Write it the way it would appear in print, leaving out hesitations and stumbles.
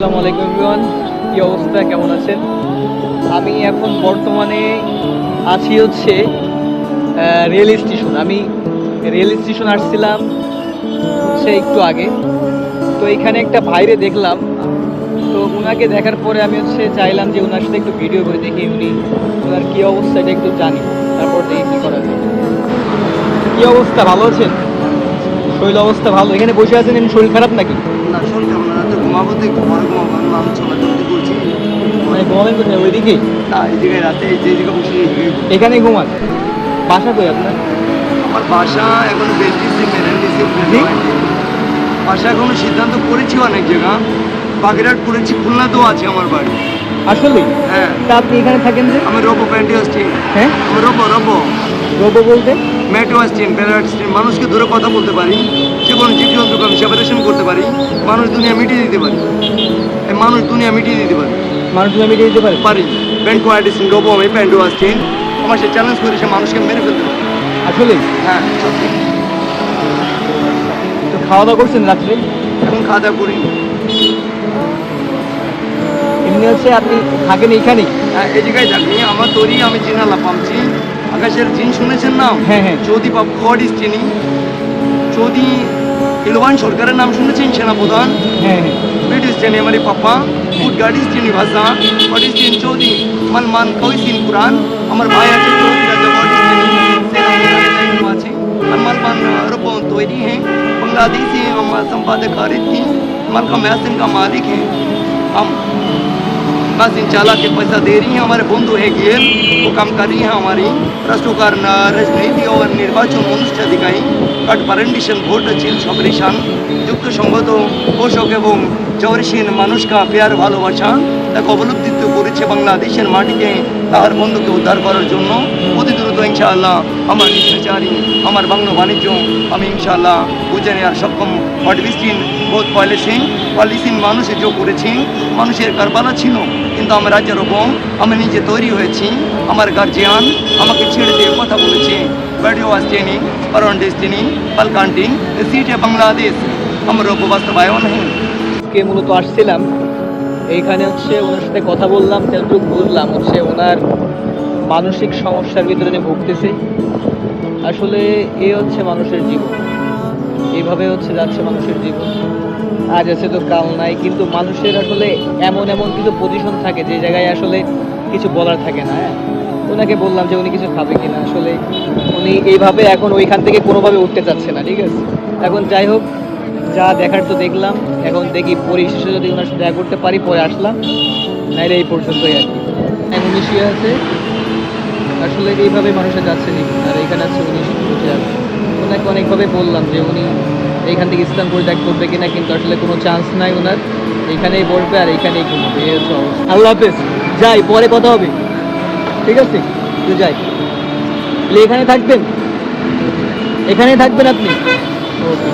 আসসালামু আলাইকুম এভরিওয়ান, কি অবস্থা, কেমন আছেন? আমি এখন বর্তমানে আছি হচ্ছে রেল স্টেশন। আমি রেল স্টেশন আসছিলাম হচ্ছে একটু আগে। তো এখানে একটা ভাইরে দেখলাম। তো ওনাকে দেখার পরে আমি হচ্ছে চাইলাম যে ওনার সাথে একটু ভিডিও করে দেখি ওনার কী অবস্থা এটা একটু জানি, তারপর দেখি কী করা যায়। কী অবস্থা, ভালো আছেন? শরীর অবস্থা ভালো? এখানে বসে আছেন, এমনি শরীর খারাপ নাকি? না শোন কেমন না তো ঘুমাবো তো একটু পরে ঘুমাবো আমি চলাচলতি করছি। মানে ঘুমাবেন কোথায়, ওইদিকেই? না এই জায়গায় রাতে এই যে জায়গায় বসে এই জায়গায় এখানেই ঘুমান? বাসা কই আপনার? আমার বাসা এখনো বেলডিসি মেরেন্ডিসি বাসা এখনো সিদ্ধান্ত করেছি অনেক জায়গা। বাগেরহাট করেছি, খুলনাতেও আছে আমার বাড়ি। আসলে হ্যাঁ তা আপনি এখানে থাকেন যে? আমি রোবো প্যান্টি আসছি। হ্যাঁ, আমি রোবো রোবো বলতে? মেট্রো আসছি, প্যারাট স্ট্রিম, মানুষকে ধরে কথা বলতে পারি, যে কোনো জীবজন্তুকে আমি সেপারেশন করতে পারি, মানুষ দুনিয়া মিটিয়ে দিতে পারি। এই মানুষ দুনিয়া মিটিয়ে দিতে পারি মানুষ মিটিয়ে দিতে পারে? পারি প্যান্ট কোয়ালিটি রোবো, আমি প্যান্টও আসছি। আমার সে চ্যালেঞ্জ করে সে মানুষকে মেরে ফেলতে পারে। আসলে হ্যাঁ সত্যি। তো খাওয়া দাওয়া করছেন রাত্রে? এখন খাওয়া দাওয়া করি। এমনি হচ্ছে আপনি থাকেন এইখানেই? হ্যাঁ এই জায়গায় থাকি, আমার তৈরি আমি চিনালা পামছি। আকাশের জিন শুনেছেন নাম? হ্যাঁ হ্যাঁ। চৌধি বাবু হোয়াট চিনি, চৌধি ইলওয়ান সরকারের নাম শুনেছেন, সেনাপ্রধান। হ্যাঁ হ্যাঁ। ব্রিটিশ চিনি আমার পাপ্পা, ফুড গাড়ি চিনি ভাষা, হোয়াট চিনি চৌধি মান কই চিন পুরাণ। আমার ভাই আছে চৌধি রাজা, হোয়াট চিনি সেনাপ্রধানের দায়িত্ব আছে। মান রূপম তৈরি হ্যাঁ बांग्लादेशी हम संपादक खरीद की मन का मैसिन का मालिक है। हम मैसिन चाला के पैसा दे रही हैं, हमारे बंधु है गेल वो काम कर रही हैं हमारी राष्ट्रकार राजनीति और निर्वाचन अनुष्ठाधिकारी कट पारेंडिशन भोट चिल सबरिशान যুক্ত সংগত পোষক এবং জওয়ারিসীন মানুষকে পেয়ার ভালোবাসা তাকে অবলুপ্তিত করেছে বাংলাদেশের মাটিতে তাহার বন্ধুকে উদ্ধার করার জন্য অতি দ্রুত ইনশাআল্লাহ আমার নিশ্চয়চারী আমার বাংলা বাণিজ্য আমি ইনশাআল্লাহ বুঝে নেওয়ার সক্ষম হটবিস্টিন বহুত পলিসিন মানুষে যোগ করেছি। মানুষের কারবালা ছিল কিন্তু আমার রাজ্যের ওপর আমি নিজে তৈরি হয়েছি। আমার গার্জিয়ান আমাকে ছেড়ে দিয়ে কথা বলেছে ভিডিও আসছেনি পরন ডেস্টিনি পালকান্টিং সিটে বাংলাদেশ আমার বাস্তবায়ন হ্যাঁ। কে মূলত আসছিলাম এইখানে হচ্ছে ওনার সাথে কথা বললাম, যতটুকু বুঝলাম হচ্ছে ওনার মানসিক সমস্যার ভিতরে উনি ভুগতেছে। আসলে এ হচ্ছে মানুষের জীবন, এইভাবে হচ্ছে যাচ্ছে মানুষের জীবন। আজ আছে তো কাল নাই, কিন্তু মানুষের আসলে এমন কিছু পজিশন থাকে যে জায়গায় আসলে কিছু বলার থাকে না। হ্যাঁ, ওনাকে বললাম যে উনি কিছু খাবে কিনা, আসলে উনি এইভাবে এখন ওইখান থেকে কোনোভাবে উঠতে চাচ্ছে না। ঠিক আছে, এখন যাই হোক, যা দেখার তো দেখলাম, এখন দেখি পরিশেষে যদি ওনার সাথে দেখা করতে পারি পরে আসলাম, নাইলে এই পর্যন্তই আর কি। এখন শুয়ে আছে, আসলে এইভাবে মানুষের যাচ্ছে নি। আর এইখানে আছে উনি বসে আছে। ওনাকে অনেকভাবে বললাম যে উনি এইখান থেকে ইসলাম পরিত্যাগ করবে কিনা, কিন্তু আসলে কোনো চান্স নাই ওনার। এইখানেই বসবে আর এইখানেই ঘুমাবে, এই হচ্ছে অবস্থা। আল্লাহ হাফেজ, যাই, পরে কথা হবে। ঠিক আছে, তো যাই। এখানে থাকবেন, এখানেই থাকবেন আপনি? ওকে।